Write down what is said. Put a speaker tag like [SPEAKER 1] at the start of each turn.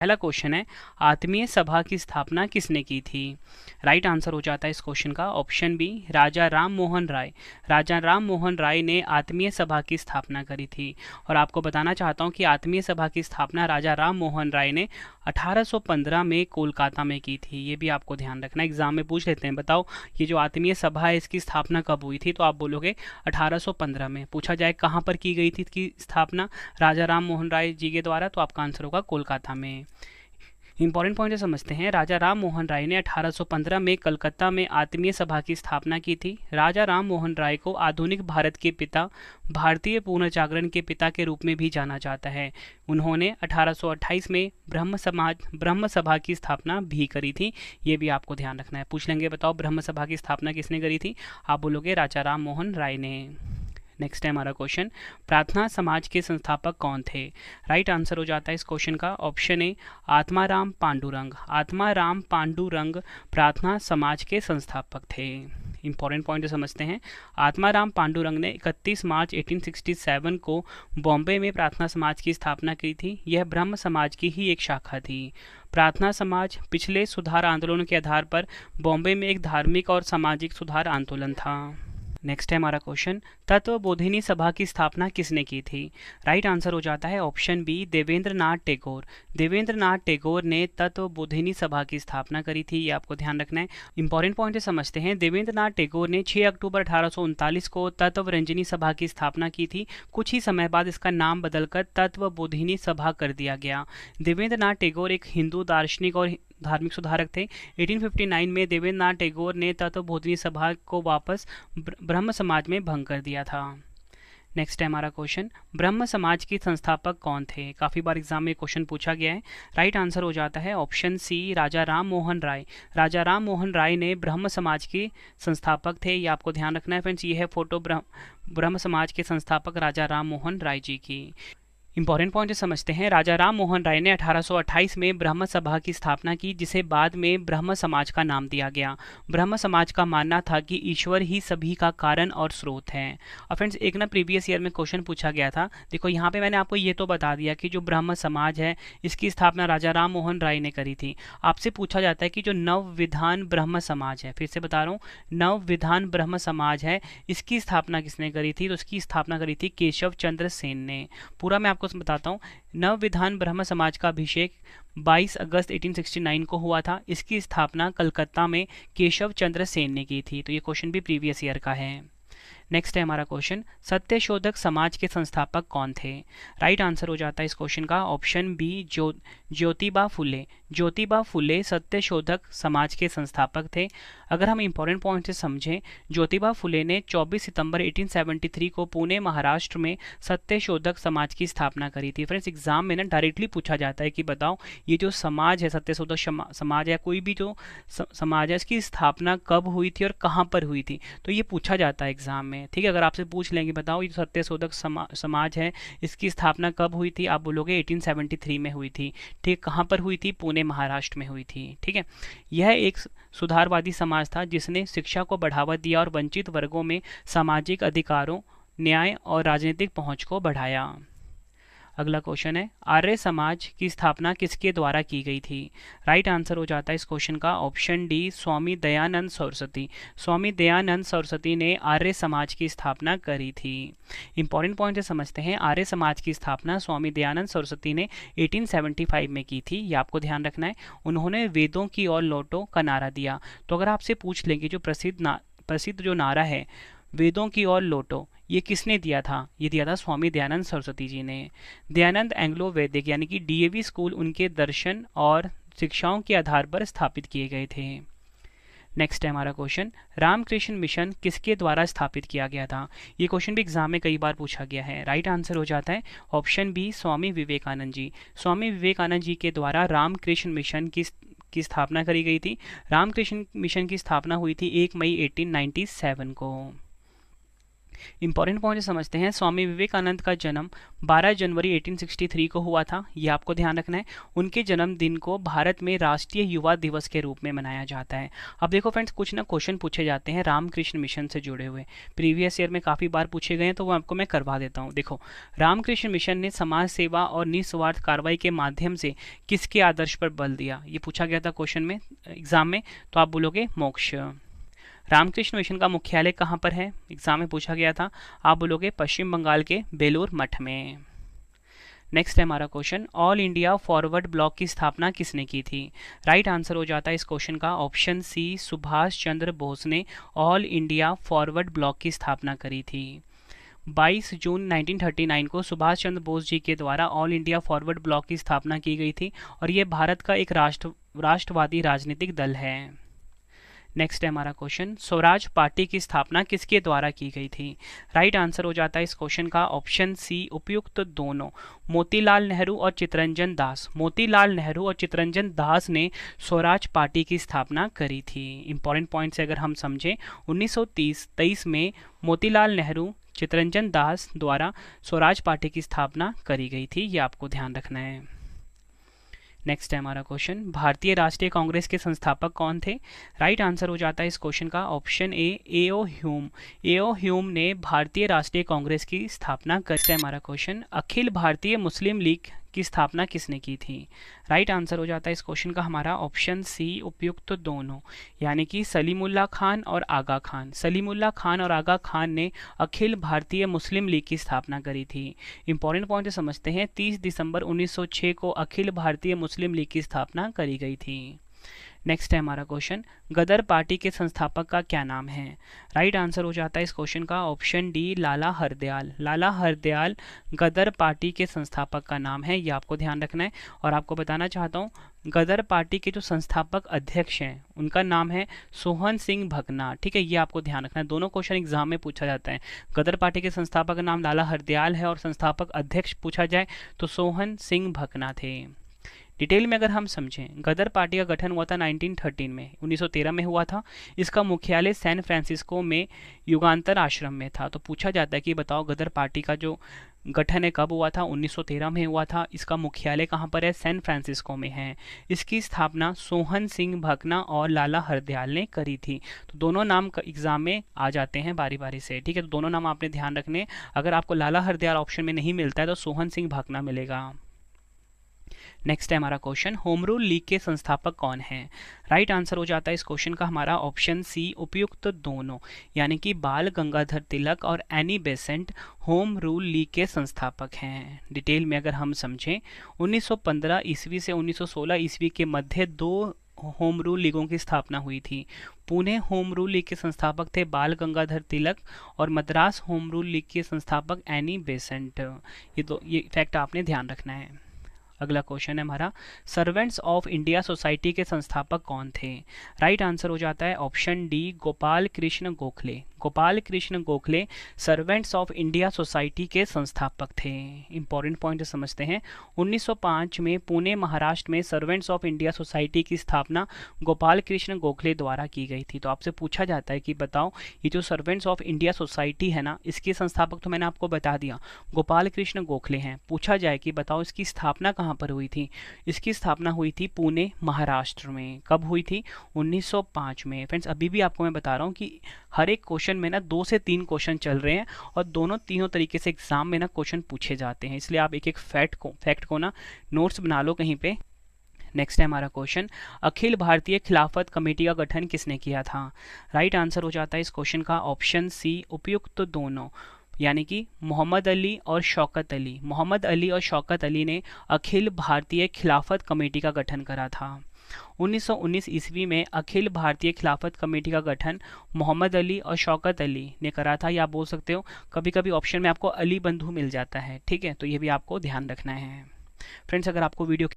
[SPEAKER 1] पहला क्वेश्चन है, आत्मीय सभा की स्थापना किसने की थी? राइट आंसर हो जाता है इस क्वेश्चन का ऑप्शन बी, राजा राम मोहन राय। राजा राम मोहन राय ने आत्मीय सभा की स्थापना करी थी। और आपको बताना चाहता हूँ कि आत्मीय सभा की स्थापना राजा राम मोहन राय ने 1815 में कोलकाता में की थी। ये भी आपको ध्यान रखना, एग्जाम में पूछ लेते हैं, बताओ ये जो आत्मीय सभा है इसकी स्थापना कब हुई थी, तो आप बोलोगे 1815 में। पूछा जाए कहाँ पर की गई थी इसकी स्थापना राजा राम मोहन राय जी के द्वारा, तो आपका आंसर होगा कोलकाता में। इंपॉर्टेंट पॉइंट समझते हैं, राजा राम मोहन राय ने 1815 में कलकत्ता में आत्मीय सभा की स्थापना की थी। राजा राम मोहन राय को आधुनिक भारत के पिता, भारतीय पुनर्जागरण के पिता के रूप में भी जाना जाता है। उन्होंने 1828 में ब्रह्म सभा की स्थापना भी करी थी। ये भी आपको ध्यान रखना है। पूछ लेंगे बताओ ब्रह्म सभा की स्थापना किसने करी थी, आप बोलोगे राजा राम मोहन राय ने। नेक्स्ट है हमारा क्वेश्चन, प्रार्थना समाज के संस्थापक कौन थे? राइट आंसर हो जाता है इस क्वेश्चन का ऑप्शन ए, आत्माराम पांडुरंग। आत्माराम पांडुरंग प्रार्थना समाज के संस्थापक थे। इंपॉर्टेंट पॉइंट समझते हैं, आत्माराम पांडुरंग ने 31 मार्च 1867 को बॉम्बे में प्रार्थना समाज की स्थापना की थी। यह ब्रह्म समाज की ही एक शाखा थी। प्रार्थना समाज पिछले सुधार आंदोलनों के आधार पर बॉम्बे में एक धार्मिक और सामाजिक सुधार आंदोलन था। नेक्स्ट है हमारा क्वेश्चन, तत्व बोधिनी सभा की स्थापना किसने की थी? राइट आंसर हो जाता है ऑप्शन बी, देवेंद्र नाथ टैगोर। देवेंद्र नाथ टैगोर ने तत्व बोधिनी सभा की स्थापना करी थी। ये आपको ध्यान रखना है। इंपॉर्टेंट पॉइंट समझते हैं, देवेंद्र नाथ टैगोर ने 6 अक्टूबर 1839 को तत्व रंजनी सभा की स्थापना की थी। कुछ ही समय बाद इसका नाम बदलकर तत्व बोधिनी सभा कर दिया गया। देवेंद्र नाथ टैगोर एक हिंदू दार्शनिक और धार्मिक सुधारक थे। 1859 में देवेंद्र नाथ टैगोर ने तत्व बोधिनी सभा को वापस ब्रह्म समाज में भंग कर दिया था। नेक्स्ट है हमारा क्वेश्चन, ब्रह्म समाज के संस्थापक कौन थे? काफ़ी बार एग्जाम में क्वेश्चन पूछा गया है। राइट आंसर हो जाता है ऑप्शन सी, राजा राम मोहन राय। राजा राम मोहन राय ने ब्रह्म समाज के संस्थापक थे। ये आपको ध्यान रखना है फ्रेंड्स। ये है फोटो ब्रह्म समाज के संस्थापक राजा राम मोहन राय जी की। इंपॉर्टेंट पॉइंट समझते हैं, राजा राम मोहन राय ने 1828 में ब्रह्म सभा की स्थापना की, जिसे बाद में ब्रह्म समाज का नाम दिया गया। ब्रह्म समाज का मानना था कि ईश्वर ही सभी का कारण और स्रोत है। और फ्रेंड्स एक ना प्रीवियस ईयर में क्वेश्चन पूछा गया था। देखो यहाँ पे मैंने आपको ये तो बता दिया कि जो ब्रह्म समाज है इसकी स्थापना राजा राम मोहन राय ने करी थी। आपसे पूछा जाता है कि जो नव विधान ब्रह्म समाज है, फिर से बता रहा हूँ, नव विधान ब्रह्म समाज है, इसकी स्थापना किसने करी थी? तो इसकी स्थापना करी थी केशव चंद्र सेन ने। पूरा मैं आपको बताता हूँ, नव विधान ब्रह्म समाज का अभिषेक 22 अगस्त 1869 को हुआ था। इसकी स्थापना कलकत्ता में केशव चंद्र सेन ने की थी। तो ये क्वेश्चन भी प्रीवियस ईयर का है। नेक्स्ट है हमारा क्वेश्चन, सत्यशोधक समाज के संस्थापक कौन थे? राइट आंसर हो जाता है इस क्वेश्चन का ऑप्शन बी, ज्योतिबा फुले। ज्योतिबा फुले सत्यशोधक समाज के संस्थापक थे। अगर हम इंपॉर्टेंट पॉइंट से समझें, ज्योतिबा फुले ने 24 सितंबर 1873 को पुणे महाराष्ट्र में सत्यशोधक समाज की स्थापना करी थी। फ्रेंड्स एग्जाम में ना डायरेक्टली पूछा जाता है कि बताओ ये जो समाज है, सत्यशोधक समाज है, कोई भी जो समाज है, इसकी स्थापना कब हुई थी और कहाँ पर हुई थी, तो ये पूछा जाता है एग्जाम में। ठीक है, अगर आपसे पूछ लेंगे बताओ ये सत्यशोधक समाज है इसकी स्थापना कब हुई थी, आप बोलोगे 1873 में हुई थी। ठीक, कहाँ पर हुई थी? पुणे महाराष्ट्र में हुई थी। ठीक है, यह एक सुधारवादी समाज था जिसने शिक्षा को बढ़ावा दिया और वंचित वर्गों में सामाजिक अधिकारों, न्याय और राजनीतिक पहुंच को बढ़ाया। अगला क्वेश्चन है, आर्य समाज की स्थापना किसके द्वारा की गई थी? राइट आंसर हो जाता है इस क्वेश्चन का ऑप्शन डी, स्वामी दयानंद सरस्वती। स्वामी दयानंद सरस्वती ने आर्य समाज की स्थापना करी थी। इंपॉर्टेंट पॉइंट से समझते हैं, आर्य समाज की स्थापना स्वामी दयानंद सरस्वती ने 1875 में की थी। ये आपको ध्यान रखना है। उन्होंने वेदों की ओर लौटो का नारा दिया। तो अगर आपसे पूछ लेंगे जो प्रसिद्ध जो नारा है वेदों की ओर लौटो, ये किसने दिया था? ये दिया था स्वामी दयानंद सरस्वती जी ने। दयानंद एंग्लो वैदिक यानी कि डीएवी स्कूल उनके दर्शन और शिक्षाओं के आधार पर स्थापित किए गए थे। नेक्स्ट है हमारा क्वेश्चन, रामकृष्ण मिशन किसके द्वारा स्थापित किया गया था? ये क्वेश्चन भी एग्जाम में कई बार पूछा गया है। राइट आंसर हो जाता है ऑप्शन बी, स्वामी विवेकानंद जी। स्वामी विवेकानंद जी के द्वारा रामकृष्ण मिशन की स्थापना करी गई थी। रामकृष्ण मिशन की स्थापना हुई थी 1 मई 1897 को। इंपॉर्टेंट पॉइंट समझते हैं। स्वामी विवेकानंद का जन्म 12 जनवरी 1863 को हुआ था, ये आपको ध्यान रखना है। उनके जन्मदिन को भारत में राष्ट्रीय युवा दिवस के रूप में मनाया जाता है। अब देखो फ्रेंड्स, कुछ ना क्वेश्चन पूछे जाते हैं रामकृष्ण मिशन से जुड़े हुए, प्रीवियस ईयर में काफ़ी बार पूछे गए हैं, तो वो आपको मैं करवा देता हूँ। देखो, रामकृष्ण मिशन ने समाज सेवा और निस्वार्थ कार्रवाई के माध्यम से किसके आदर्श पर बल दिया, ये पूछा गया था क्वेश्चन में, एग्जाम में, तो आप बोलोगे मोक्ष। रामकृष्ण मिशन का मुख्यालय कहाँ पर है, एग्जाम में पूछा गया था, आप बोलोगे पश्चिम बंगाल के बेलूर मठ में। नेक्स्ट है हमारा question, all India forward block की स्थापना किसने की थी। राइट आंसर हो जाता है इस क्वेश्चन का ऑप्शन सी, सुभाष चंद्र बोस ने ऑल इंडिया फॉरवर्ड ब्लॉक की स्थापना करी थी। 22 जून 1939 को सुभाष चंद्र बोस जी के द्वारा ऑल इंडिया फॉरवर्ड ब्लॉक की स्थापना की गई थी और ये भारत का एक राष्ट्रवादी राजनीतिक दल है। नेक्स्ट है हमारा क्वेश्चन, स्वराज पार्टी की स्थापना किसके द्वारा की गई थी। राइट आंसर हो जाता है इस क्वेश्चन का ऑप्शन सी, उपयुक्त दोनों, मोतीलाल नेहरू और चित्तरंजन दास। मोतीलाल नेहरू और चित्तरंजन दास ने स्वराज पार्टी की स्थापना करी थी। इंपॉर्टेंट पॉइंट से अगर हम समझें, 1923 में मोतीलाल नेहरू चित्तरंजन दास द्वारा स्वराज पार्टी की स्थापना करी गई थी, ये आपको ध्यान रखना है। नेक्स्ट है हमारा क्वेश्चन, भारतीय राष्ट्रीय कांग्रेस के संस्थापक कौन थे। राइट आंसर हो जाता है इस क्वेश्चन का option A, AO Hume. AO Hume ने भारतीय राष्ट्रीय कांग्रेस की स्थापना करी है। हमारा क्वेश्चन, अखिल भारतीय मुस्लिम लीग की स्थापना किसने की थी। राइट आंसर हो जाता है इस क्वेश्चन का हमारा ऑप्शन सी, उपयुक्त दोनों, यानी कि सलीमुल्लाह खान और आगा खान। सलीमुल्लाह खान और आगा खान ने अखिल भारतीय मुस्लिम लीग की स्थापना करी थी। इंपॉर्टेंट पॉइंट समझते हैं, 30 दिसंबर 1906 को अखिल भारतीय मुस्लिम लीग की स्थापना करी गई थी। नेक्स्ट है हमारा क्वेश्चन, गदर पार्टी के संस्थापक का क्या नाम है। राइट आंसर हो जाता है इस क्वेश्चन का ऑप्शन डी, लाला हरदयाल। लाला हरदयाल गदर पार्टी के संस्थापक का नाम है, ये आपको ध्यान रखना है। और आपको बताना चाहता हूँ, गदर पार्टी के जो संस्थापक अध्यक्ष हैं उनका नाम है सोहन सिंह भकना। ठीक है, ये आपको ध्यान रखना है, दोनों क्वेश्चन एग्जाम में पूछा जाता है। गदर पार्टी के संस्थापक का नाम लाला हरदयाल है और संस्थापक अध्यक्ष पूछा जाए तो सोहन सिंह भकना थे। डिटेल में अगर हम समझें, गदर पार्टी का गठन हुआ था 1913 में, 1913 में हुआ था। इसका मुख्यालय सैन फ्रांसिस्को में युगांतर आश्रम में था। तो पूछा जाता है कि बताओ गदर पार्टी का जो गठन है कब हुआ था, 1913 में हुआ था। इसका मुख्यालय कहाँ पर है, सैन फ्रांसिस्को में है। इसकी स्थापना सोहन सिंह भकना और लाला हरदयाल ने करी थी। तो दोनों नाम एग्जाम में आ जाते हैं बारी बारी से। ठीक है, तो दोनों नाम आपने ध्यान रखने। अगर आपको लाला हरदयाल ऑप्शन में नहीं मिलता है तो सोहन सिंह भकना मिलेगा। नेक्स्ट है हमारा क्वेश्चन, होम रूल लीग के संस्थापक कौन हैं। राइट आंसर हो जाता है इस क्वेश्चन का हमारा ऑप्शन सी, उपयुक्त दोनों, यानी कि बाल गंगाधर तिलक और Annie Besant home rule league के संस्थापक हैं। डिटेल में अगर हम समझें, 1915 ईस्वी से 1916 ईस्वी के मध्य 2 होम रूल लीगों की स्थापना हुई थी। पुणे होम रूल लीग के संस्थापक थे बाल गंगाधर तिलक और मद्रास होम रूल लीग के संस्थापक एनी बेसेंट। ये फैक्ट आपने ध्यान रखना है। अगला क्वेश्चन है हमारा, सर्वेंट्स ऑफ इंडिया सोसाइटी के संस्थापक कौन थे। राइट आंसर हो जाता है option D, Gopal Krishna Gokhale. Gopal Krishna Gokhale servants of India society के संस्थापक थे। इंपॉर्टेंट पॉइंट समझते हैं, 1905 में पुणे महाराष्ट्र में सर्वेंट्स ऑफ इंडिया सोसाइटी की स्थापना गोपाल कृष्ण गोखले द्वारा की गई थी। तो आपसे पूछा जाता है कि बताओ ये जो सर्वेंट्स ऑफ इंडिया सोसाइटी है ना, इसके संस्थापक तो मैंने आपको बता दिया, गोपाल कृष्ण गोखले हैं। पूछा जाए कि बताओ इसकी स्थापना कहाँ पर हुई थी। इसकी स्थापना हुई थी पुणे महाराष्ट्र में। कब हुई थी, 1905 में। फ्रेंड्स, अभी भी आपको मैं बता रहा हूँ कि हर एक क्वेश्चन में ना 2 से 3 क्वेश्चन चल रहे हैं और तीनों तरीके से एग्जाम में ना क्वेश्चन पूछे जाते हैं, इसलिए आप एक एक फैक्ट को ना नोट्स बना लो कहीं पे। नेक्स्ट है हमारा क्वेश्चन, अखिल भारतीय खिलाफत कमेटी का गठन किसने किया था। राइट आंसर हो जाता है इस क्वेश्चन का ऑप्शन सी, उपयुक्त दोनों, यानी कि मोहम्मद अली और शौकत अली। मोहम्मद अली और शौकत अली ने अखिल भारतीय खिलाफत कमेटी का गठन करा था। 1919 ईस्वी में अखिल भारतीय खिलाफत कमेटी का गठन मोहम्मद अली और शौकत अली ने करा था, या आप बोल सकते हो कभी कभी ऑप्शन में आपको अली बंधु मिल जाता है। ठीक है, तो ये भी आपको ध्यान रखना है। फ्रेंड्स, अगर आपको वीडियो